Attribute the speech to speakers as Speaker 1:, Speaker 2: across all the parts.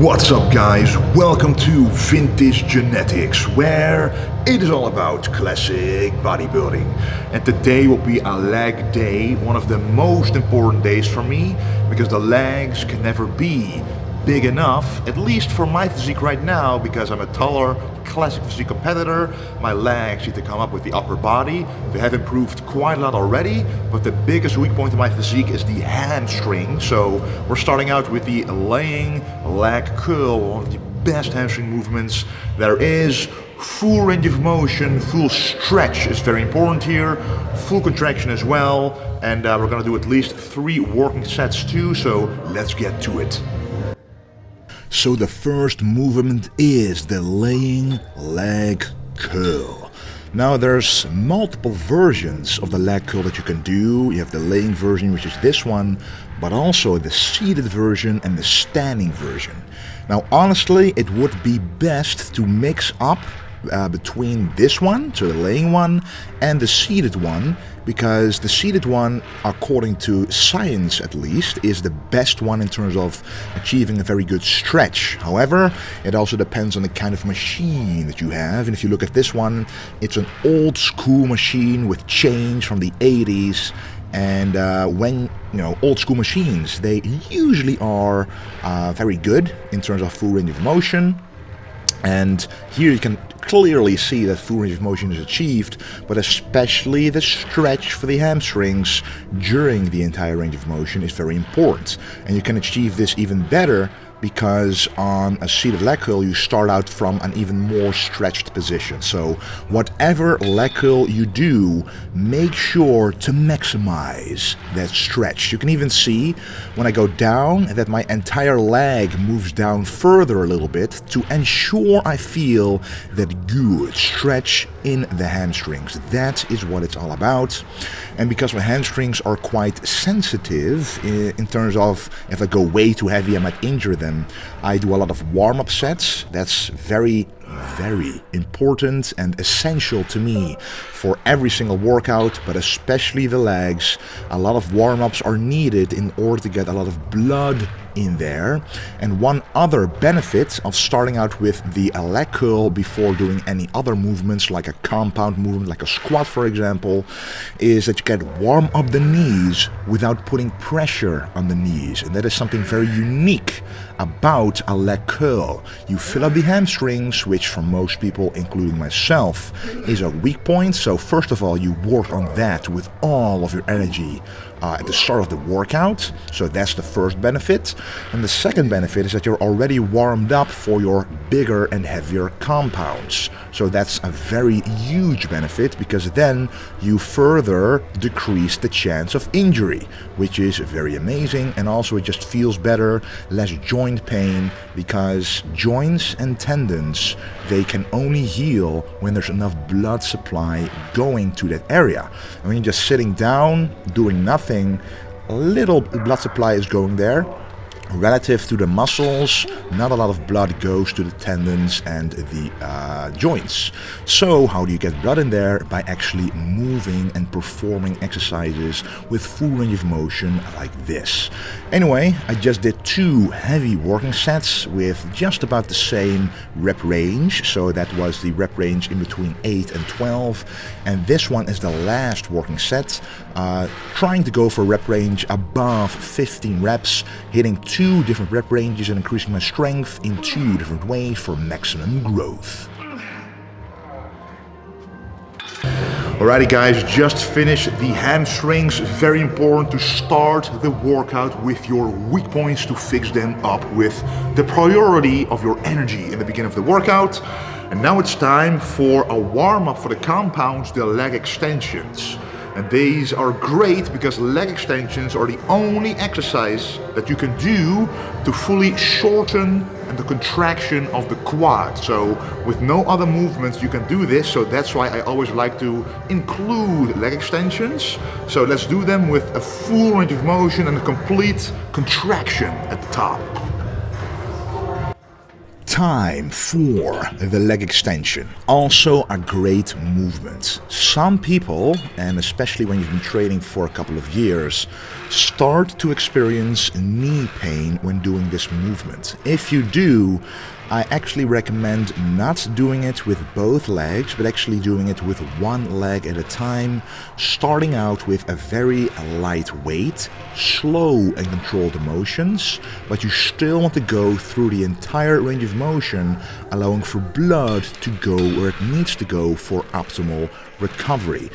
Speaker 1: What's up guys, welcome to Vintage Genetics, where it is all about classic bodybuilding. And today will be a leg day, one of the most important days for me, because the legs can never be big enough, at least for my physique right now, because I'm a taller, classic physique competitor. My legs need to come up with the upper body. They have improved quite a lot already, but the biggest weak point of my physique is the hamstring. So we're starting out with the laying leg curl, one of the best hamstring movements there is. Full range of motion, full stretch is very important here, full contraction as well, and we're gonna do at least 3 working sets too, so let's get to it. So the first movement is the laying leg curl. Now there's multiple versions of the leg curl that you can do. You have the laying version, which is this one, but also the seated version and the standing version. Now honestly, it would be best to mix up between this one, so the laying one, and the seated one, because the seated one, according to science at least, is the best one in terms of achieving a very good stretch. However, it also depends on the kind of machine that you have, and if you look at this one, it's an old school machine with chains from the 80s. And when, old school machines, they usually are very good in terms of full range of motion. And here you can clearly see that full range of motion is achieved, but especially the stretch for the hamstrings during the entire range of motion is very important. And you can achieve this even better because on a seated leg curl you start out from an even more stretched position. So whatever leg curl you do, make sure to maximize that stretch. You can even see when I go down that my entire leg moves down further a little bit to ensure I feel that good stretch in the hamstrings. That is what it's all about. And because my hamstrings are quite sensitive in terms of if I go way too heavy I might injure them, I do a lot of warm-up sets. That's very important and essential to me for every single workout, but especially the legs. A lot of warm-ups are needed in order to get a lot of blood in there. And one other benefit of starting out with the leg curl before doing any other movements, like a compound movement, like a squat for example, is that you can warm up the knees without putting pressure on the knees. And that is something very unique about a leg curl. You fill up the hamstrings, which for most people, including myself, is a weak point. So first of all, you work on that with all of your energy at the start of the workout. So that's the first benefit. And the second benefit is that you're already warmed up for your bigger and heavier compounds. So that's a very huge benefit, because then you further decrease the chance of injury, which is very amazing. And also it just feels better, less joint pain, because joints and tendons, they can only heal when there's enough blood supply going to that area. And when you're just sitting down, doing nothing, a little blood supply is going there. Relative to the muscles, not a lot of blood goes to the tendons and the joints. So how do you get blood in there? By actually moving and performing exercises with full range of motion like this. Anyway, I just did 2 heavy working sets with just about the same rep range. So that was the rep range in between 8 and 12. And this one is the last working set. Trying to go for a rep range above 15 reps, hitting 2 different rep ranges and increasing my strength in 2 different ways for maximum growth. Alrighty guys, just finished the hamstrings. Very important to start the workout with your weak points to fix them up with the priority of your energy in the beginning of the workout. And now it's time for a warm-up for the compounds, the leg extensions. And these are great because leg extensions are the only exercise that you can do to fully shorten the contraction of the quad. So with no other movements you can do this, so that's why I always like to include leg extensions. So let's do them with a full range of motion and a complete contraction at the top. time for the leg extension. Also a great movement. Some people, and especially when you've been training for a couple of years, start to experience knee pain when doing this movement. If you do, I actually recommend not doing it with both legs, but actually doing it with one leg at a time, starting out with a very light weight, slow and controlled motions, but you still want to go through the entire range of motion, allowing for blood to go where it needs to go for optimal recovery.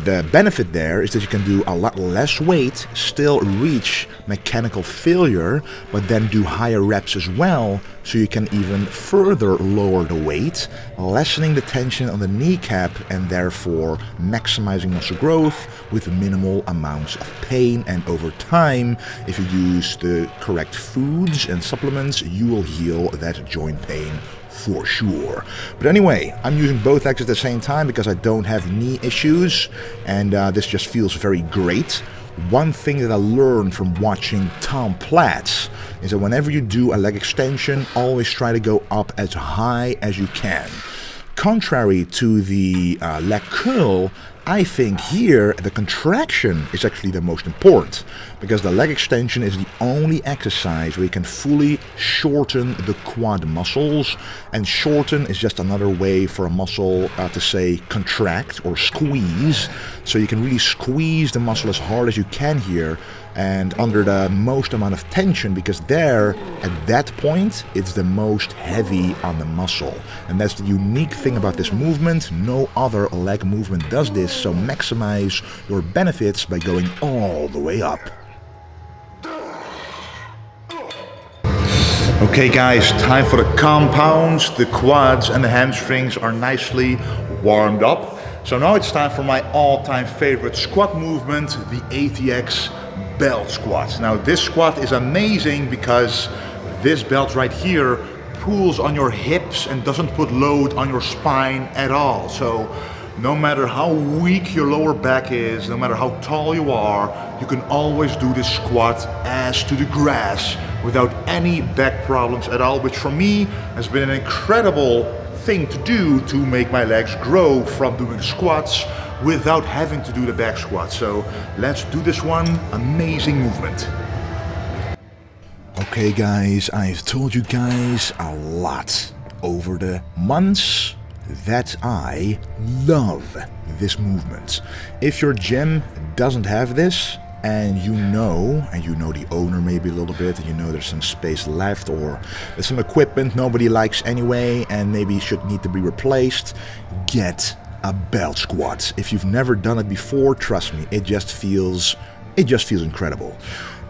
Speaker 1: The benefit there is that you can do a lot less weight, still reach mechanical failure, but then do higher reps as well, so you can even further lower the weight, lessening the tension on the kneecap and therefore maximizing muscle growth with minimal amounts of pain. And over time, if you use the correct foods and supplements, you will heal that joint pain for sure. But anyway, I'm using both legs at the same time because I don't have knee issues, and this just feels very great. One thing that I learned from watching Tom Platz is that whenever you do a leg extension, always try to go up as high as you can. Contrary to the leg curl, I think here the contraction is actually the most important, because the leg extension is the only exercise where you can fully shorten the quad muscles, and shorten is just another way for a muscle to say contract or squeeze. So you can really squeeze the muscle as hard as you can here and under the most amount of tension, because there at that point it's the most heavy on the muscle. And that's the unique thing about this movement. No other leg movement does this, so maximize your benefits by going all the way up. Okay guys, time for the compounds. The quads and the hamstrings are nicely warmed up. So now it's time for my all-time favorite squat movement, the ATX Belt Squat. Now this squat is amazing because this belt right here pulls on your hips and doesn't put load on your spine at all. So no matter how weak your lower back is, no matter how tall you are, you can always do this squat ass to the grass without any back problems at all, which for me has been an incredible thing to do to make my legs grow from doing squats without having to do the back squat. So let's do this one. Amazing movement. Okay guys, I've told you guys a lot over the months that I love this movement. If your gym doesn't have this, and you know the owner maybe a little bit, and you know there's some space left, or there's some equipment nobody likes anyway and maybe should need to be replaced, get a belt squat. If you've never done it before, trust me, it just feels incredible.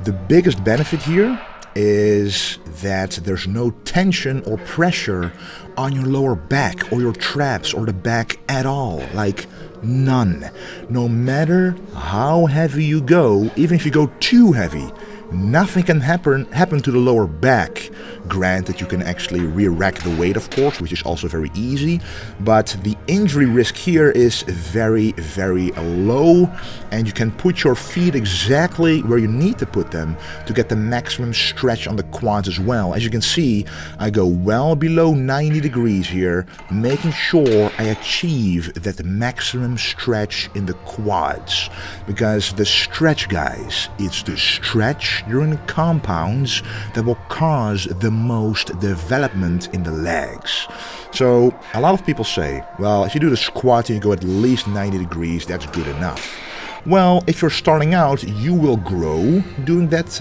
Speaker 1: The biggest benefit here is that there's no tension or pressure on your lower back or your traps or the back at all. Like none. No matter how heavy you go, even if you go too heavy, nothing can happen to the lower back. Granted, you can actually re-rack the weight, of course, which is also very easy, but the injury risk here is very, very low, and you can put your feet exactly where you need to put them to get the maximum stretch on the quads as well. As you can see, I go well below 90 degrees here, making sure I achieve that maximum stretch in the quads, because the stretch, guys, it's the stretch during the compounds that will cause the most development in the legs. So a lot of people say, well, if you do the squat and you go at least 90 degrees, that's good enough. Well, if you're starting out, you will grow doing that,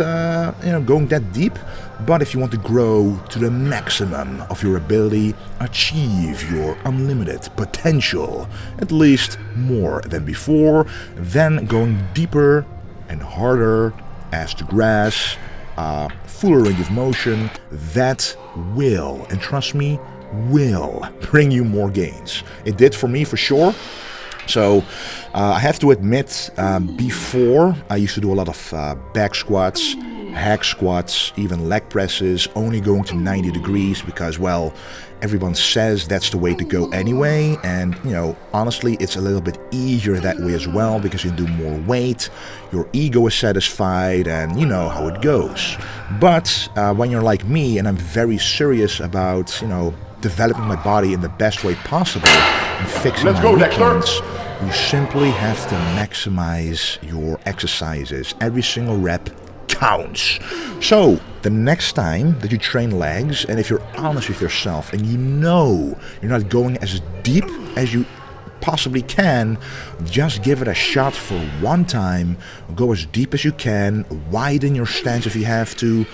Speaker 1: going that deep. But if you want to grow to the maximum of your ability, achieve your unlimited potential, at least more than before, then going deeper and harder, ass to grass, fuller range of motion, that will, and trust me, will bring you more gains. It did for me for sure. So I have to admit, before I used to do a lot of back squats, hack squats, even leg presses, only going to 90 degrees because, well, everyone says that's the way to go anyway. And, you know, honestly, it's a little bit easier that way as well because you do more weight, your ego is satisfied, and you know how it goes. But when you're like me and I'm very serious about, you know, developing my body in the best way possible and fixing my weakness, you simply have to maximize your exercises. Every single rep counts. So the next time that you train legs, and if you're honest with yourself and you know you're not going as deep as you possibly can, just give it a shot for one time. Go as deep as you can, widen your stance if you have to,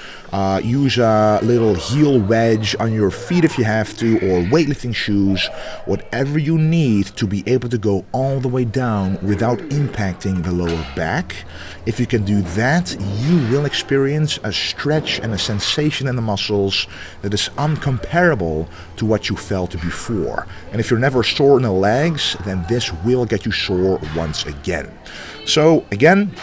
Speaker 1: use a little heel wedge on your feet if you have to, or weightlifting shoes, whatever you need to be able to go all the way down without impacting the lower back. If you can do that, you will experience a stretch and a sensation in the muscles that is uncomparable to what you felt before. And if you're never sore in the legs, then this will get you sore once again. So again,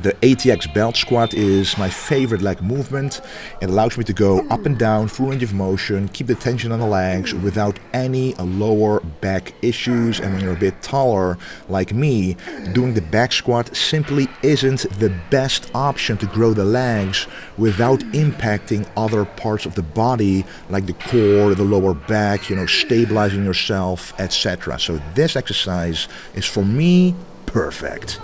Speaker 1: the ATX Belt Squat is my favorite leg movement. It allows me to go up and down, full range of motion, keep the tension on the legs without any lower back issues. And when you're a bit taller like me, doing the back squat simply isn't the best option to grow the legs without impacting other parts of the body like the core, the lower back, you know, stabilizing yourself, etc. So this exercise is for me perfect.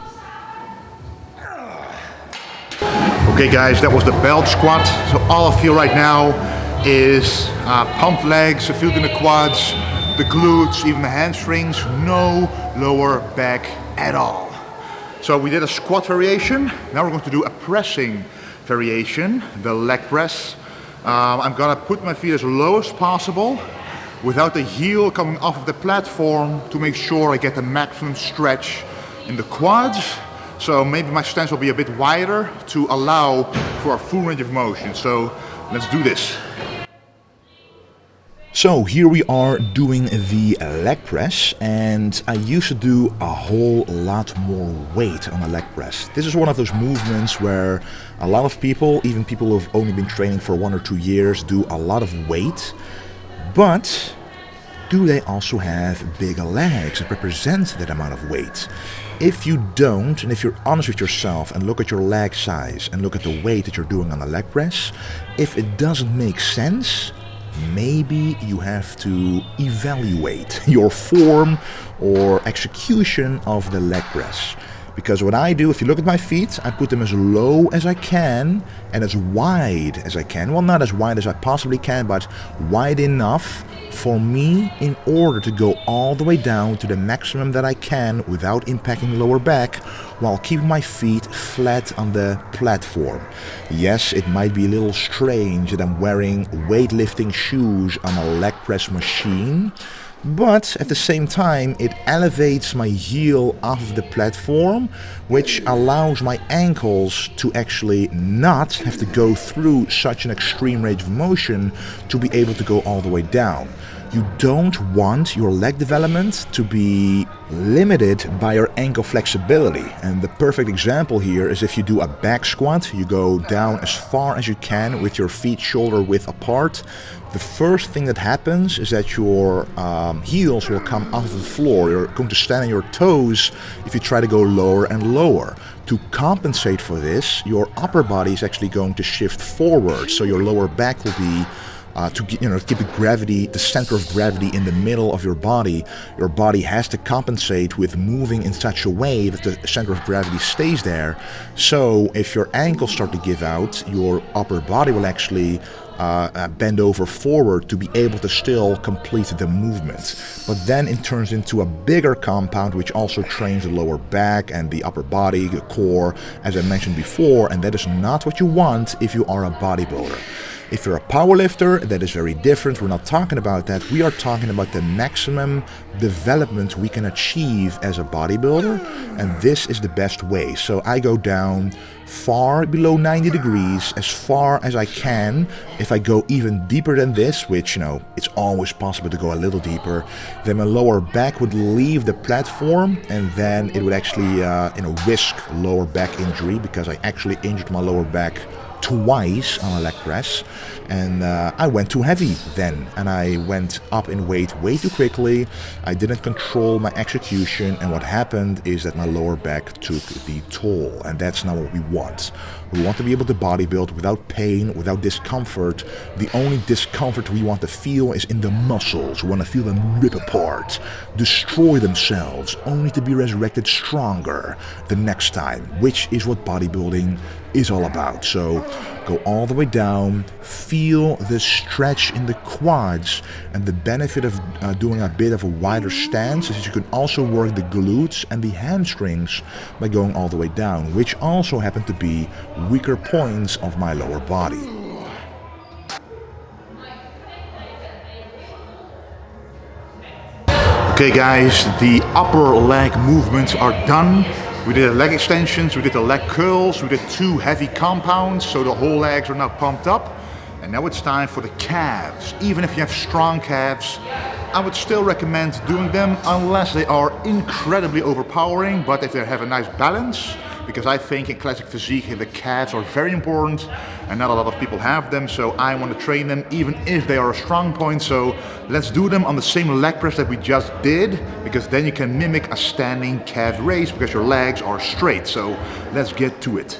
Speaker 1: Okay guys, that was the belt squat. So all I feel right now is pumped legs, I feel it in the quads, the glutes, even the hamstrings, no lower back at all. So we did a squat variation. Now we're going to do a pressing variation, the leg press. I'm gonna put my feet as low as possible without the heel coming off of the platform to make sure I get the maximum stretch in the quads. So maybe my stance will be a bit wider to allow for a full range of motion. So let's do this. So here we are doing the leg press, and I used to do a whole lot more weight on a leg press. This is one of those movements where a lot of people, even people who have only been training for 1 or 2 years, do a lot of weight. But do they also have bigger legs that represent that amount of weight? If you don't, and if you're honest with yourself and look at your leg size and look at the weight that you're doing on the leg press, if it doesn't make sense, maybe you have to evaluate your form or execution of the leg press. Because what I do, if you look at my feet, I put them as low as I can and as wide as I can. Well, not as wide as I possibly can, but wide enough for me in order to go all the way down to the maximum that I can without impacting the lower back, while keeping my feet flat on the platform. Yes, it might be a little strange that I'm wearing weightlifting shoes on a leg press machine, but at the same time it elevates my heel off the platform, which allows my ankles to actually not have to go through such an extreme range of motion to be able to go all the way down. You don't want your leg development to be limited by your ankle flexibility. And the perfect example here is if you do a back squat, you go down as far as you can with your feet shoulder width apart. The first thing that happens is that your heels will come off the floor. You're going to stand on your toes if you try to go lower and lower. To compensate for this, your upper body is actually going to shift forward, so your lower back will be to keep the gravity, the center of gravity in the middle of your body. Your body has to compensate with moving in such a way that the center of gravity stays there. So if your ankles start to give out, your upper body will actually bend over forward to be able to still complete the movement. But then it turns into a bigger compound, which also trains the lower back and the upper body, the core, as I mentioned before, and that is not what you want if you are a bodybuilder. If you're a powerlifter, that is very different. We're not talking about that. We are talking about the maximum development we can achieve as a bodybuilder, and this is the best way. So I go down far below 90 degrees, as far as I can. If I go even deeper than this, which, it's always possible to go a little deeper, then my lower back would leave the platform, and then it would actually, risk lower back injury, because I actually injured my lower back twice on a leg press, and I went too heavy then, and I went up in weight way too quickly. I didn't control my execution, and what happened is that my lower back took the toll, and that's not what we want. We want to be able to bodybuild without pain, without discomfort. The only discomfort we want to feel is in the muscles. We want to feel them rip apart, destroy themselves, only to be resurrected stronger the next time, which is what bodybuilding is all about. So go all the way down, feel the stretch in the quads, and the benefit of doing a bit of a wider stance is that you can also work the glutes and the hamstrings by going all the way down, which also happen to be weaker points of my lower body. Okay guys, the upper leg movements are done. We did the leg extensions, we did the leg curls, we did 2 heavy compounds, so the whole legs are now pumped up. And now it's time for the calves. Even if you have strong calves, I would still recommend doing them unless they are incredibly overpowering, but if they have a nice balance, because I think in classic physique the calves are very important and not a lot of people have them, so I want to train them even if they are a strong point. So let's do them on the same leg press that we just did, because then you can mimic a standing calf raise because your legs are straight. So let's get to it.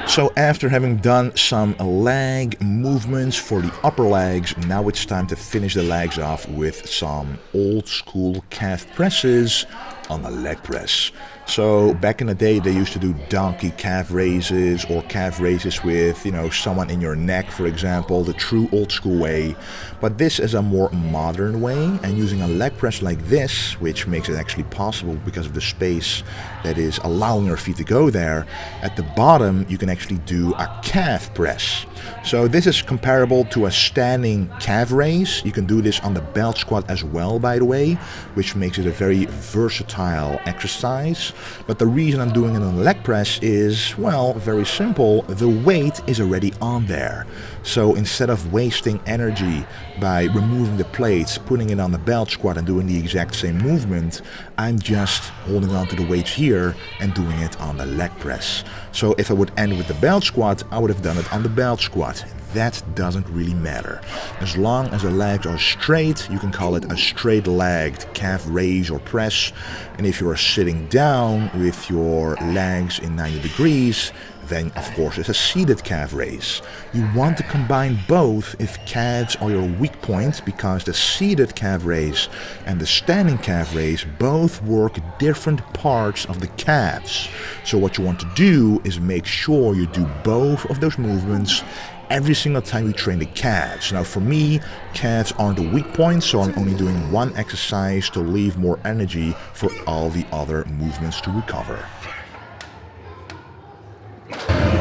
Speaker 1: So after having done some leg movements for the upper legs, now it's time to finish the legs off with some old school calf presses on the leg press. So back in the day they used to do donkey calf raises or calf raises with, someone in your neck, for example, the true old school way. But this is a more modern way, and using a leg press like this, which makes it actually possible because of the space that is allowing your feet to go there, at the bottom you can actually do a calf press. So this is comparable to a standing calf raise. You can do this on the belt squat as well, by the way, which makes it a very versatile exercise. But the reason I'm doing it on the leg press is, well, very simple. The weight is already on there. So instead of wasting energy by removing the plates, putting it on the belt squat and doing the exact same movement, I'm just holding on to the weights here and doing it on the leg press. So if I would end with the belt squat, I would have done it on the belt squat. That doesn't really matter. As long as the legs are straight, you can call it a straight-legged calf raise or press. And if you are sitting down with your legs in 90 degrees, then of course it's a seated calf raise. You want to combine both if calves are your weak points, because the seated calf raise and the standing calf raise both work different parts of the calves. So what you want to do is make sure you do both of those movements every single time you train the calves. Now for me, calves aren't a weak point, so I'm only doing one exercise to leave more energy for all the other movements to recover.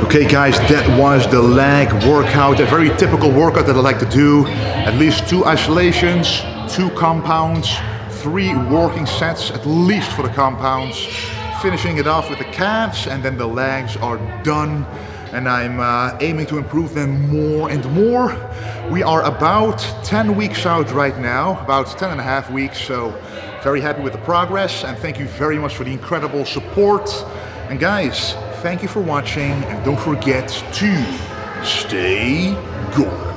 Speaker 1: Okay guys, that was the leg workout, a very typical workout that I like to do. At least 2 isolations, 2 compounds, 3 working sets at least for the compounds, finishing it off with the calves, and then the legs are done. And I'm aiming to improve them more and more. We are about 10 weeks out right now, about 10 and a half weeks, so very happy with the progress, and thank you very much for the incredible support. And guys, thank you for watching, and don't forget to stay gold.